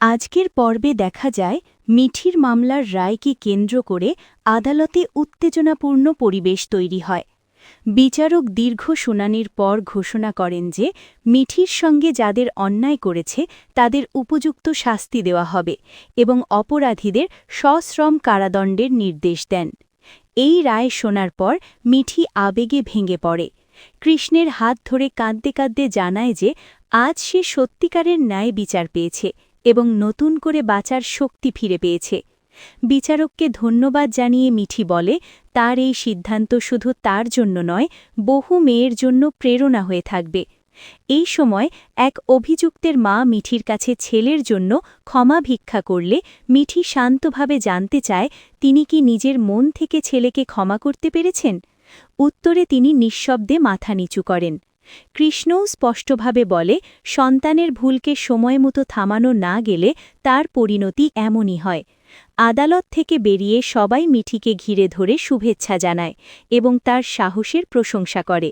আজকের পর্বে দেখা যায় মিঠির মামলার রায়কে কেন্দ্র করে আদালতে উত্তেজনাপূর্ণ পরিবেশ তৈরি হয়। বিচারক দীর্ঘ শুনানির পর ঘোষণা করেন যে মিঠির সঙ্গে যাদের অন্যায় করেছে তাদের উপযুক্ত শাস্তি দেওয়া হবে এবং অপরাধীদের সশ্রম কারাদণ্ডের নির্দেশ দেন। এই রায় শোনার পর মিঠি আবেগে ভেঙে পড়ে। কৃষ্ণের হাত ধরে কাঁদতে কাঁদতে জানায় যে আজ সে সত্যিকারের ন্যায় বিচার পেয়েছে এবং নতুন করে বাঁচার শক্তি ফিরে পেয়েছে। বিচারককে ধন্যবাদ জানিয়ে মিঠি বলে তার এই সিদ্ধান্ত শুধু তার জন্য নয়, বহু মেয়ের জন্য প্রেরণা হয়ে থাকবে। এই সময় এক অভিযুক্তের মা মিঠির কাছে ছেলের জন্য ক্ষমা ভিক্ষা করলে মিঠি শান্তভাবে জানতে চায় তিনি কি নিজের মন থেকে ছেলেকে ক্ষমা করতে পেরেছেন। উত্তরে তিনি নিঃশব্দে মাথা নিচু করেন। কৃষ্ণও স্পষ্টভাবে বলে সন্তানের ভুলকে সময়মতো থামানো না গেলে তার পরিণতি এমনই হয়। আদালত থেকে বেরিয়ে সবাই মিঠিকে ঘিরে ধরে শুভেচ্ছা জানায় এবং তার সাহসের প্রশংসা করে।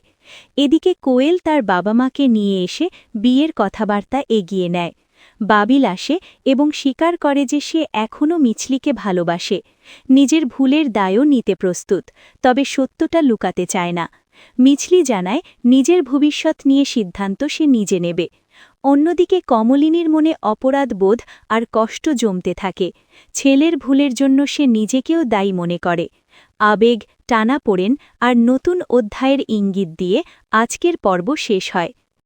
এদিকে কোয়েল তার বাবা মাকে নিয়ে এসে বিয়ের কথাবার্তা এগিয়ে নেয়। বাবিল আসে এবং স্বীকার করে যে সে এখনও মিছলিকে ভালোবাসে। নিজের ভুলের দায়ও নিতে প্রস্তুত, তবে সত্যটা লুকাতে চায় না। মিছলি জানায় নিজের ভবিষ্যৎ নিয়ে সিদ্ধান্ত সে নিজে নেবে। অন্যদিকে কমলিনীর মনে অপরাধ বোধ আর কষ্ট জমতে থাকে। ছেলের ভুলের জন্য সে নিজেকেও দায়ী মনে করে। আবেগ, টানাপোড়েন আর নতুন অধ্যায়ের ইঙ্গিত দিয়ে আজকের পর্ব শেষ হয়।